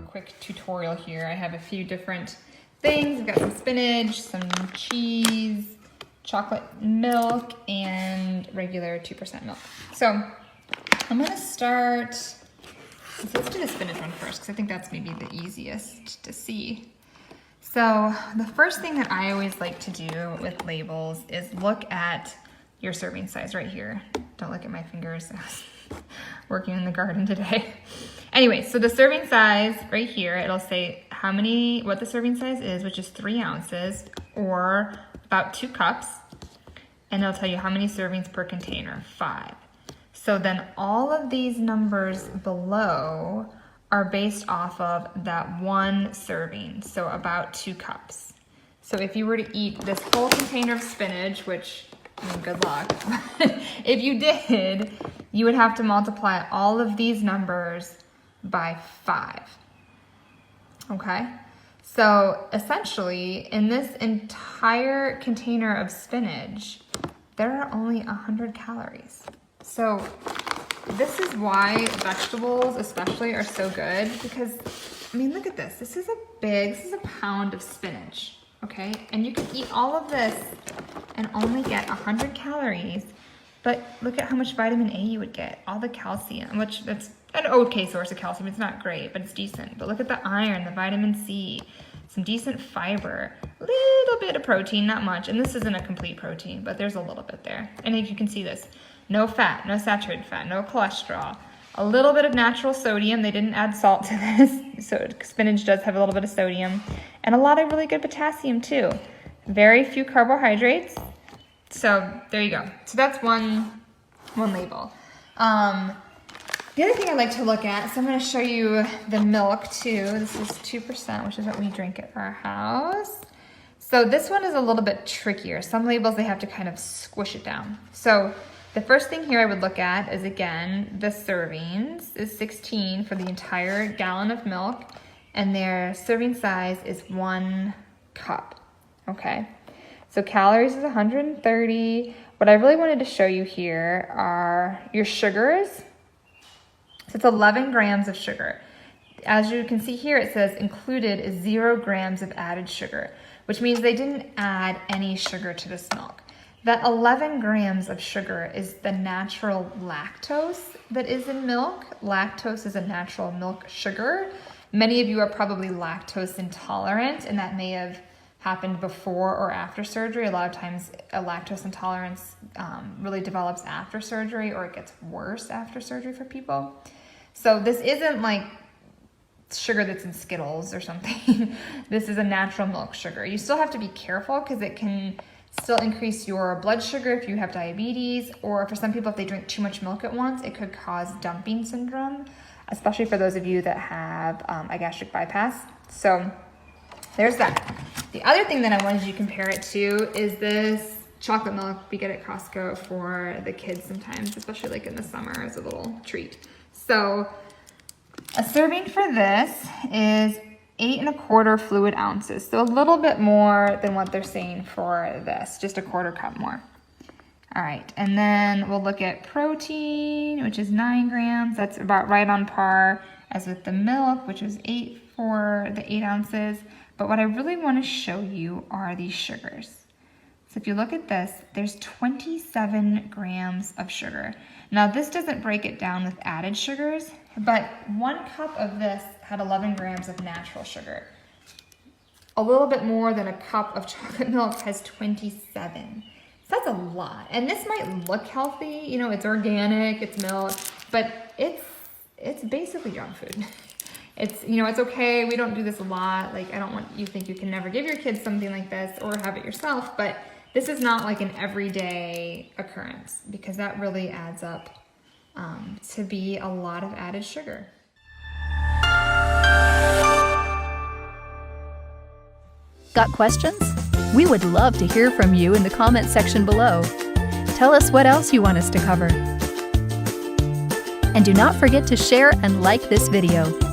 Quick tutorial here. I have a few different things. I've got some spinach, some cheese, chocolate milk, and regular 2% milk. So I'm gonna start, let's do the spinach one first because I think that's maybe the easiest to see. So the first thing that I always like to do with labels is look at your serving size right here. Don't look at my fingers. I was working in the garden today. Anyway, so the serving size right here, it'll say what the serving size is, which is 3 ounces or about 2 cups. And it'll tell you how many servings per container, 5. So then all of these numbers below are based off of that 1 serving, so about 2 cups. So if you were to eat this whole container of spinach, which, I mean, good luck, if you did, you would have to multiply all of these numbers by 5, okay? So essentially, in this entire container of spinach, there are only 100 calories. So this is why vegetables especially are so good, because, I mean, look at this. This is a pound of spinach, okay? And you can eat all of this and only get 100 calories, but look at how much vitamin A you would get, all the calcium, which that's an okay source of calcium. It's not great, but it's decent. But look at the iron, the vitamin C, some decent fiber, a little bit of protein, not much. And this isn't a complete protein, but there's a little bit there. And you can see this. No fat, no saturated fat, no cholesterol, a little bit of natural sodium. They didn't add salt to this, so spinach does have a little bit of sodium, and a lot of really good potassium too. Very few carbohydrates. So there you go. So that's one label. The other thing I like to look at, so I'm going to show you the milk too. This is 2%, which is what we drink at our house. So this one is a little bit trickier. Some labels, they have to kind of squish it down. So the first thing here I would look at is, again, the servings is 16 for the entire gallon of milk, and their serving size is 1 cup, okay? So calories is 130. What I really wanted to show you here are your sugars. So it's 11 grams of sugar. As you can see here, it says included is 0 grams of added sugar, which means they didn't add any sugar to this milk. That 11 grams of sugar is the natural lactose that is in milk. Lactose is a natural milk sugar. Many of you are probably lactose intolerant, and that may have happened before or after surgery. A lot of times a lactose intolerance really develops after surgery, or it gets worse after surgery for people. So this isn't like sugar that's in Skittles or something. This is a natural milk sugar. You still have to be careful because it can still increase your blood sugar if you have diabetes, or for some people, if they drink too much milk at once, it could cause dumping syndrome, especially for those of you that have a gastric bypass. So there's that. The other thing that I wanted you to compare it to is this chocolate milk we get at Costco for the kids sometimes, especially like in the summer as a little treat. So a serving for this is 8 1/4 fluid ounces. So a little bit more than what they're saying for this, just a 1/4 cup more. All right, and then we'll look at protein, which is 9 grams. That's about right on par as with the milk, which is 8 for the 8 ounces. But what I really want to show you are these sugars. So if you look at this, there's 27 grams of sugar. Now this doesn't break it down with added sugars, but 1 cup of this had 11 grams of natural sugar. A little bit more than a cup of chocolate milk has 27. So that's a lot. And this might look healthy, you know, it's organic, it's milk, but it's basically junk food. It's, you know, it's okay. We don't do this a lot. Like, I don't want you to think you can never give your kids something like this or have it yourself, but this is not like an everyday occurrence, because that really adds up to be a lot of added sugar. Got questions? We would love to hear from you in the comment section below. Tell us what else you want us to cover. And do not forget to share and like this video.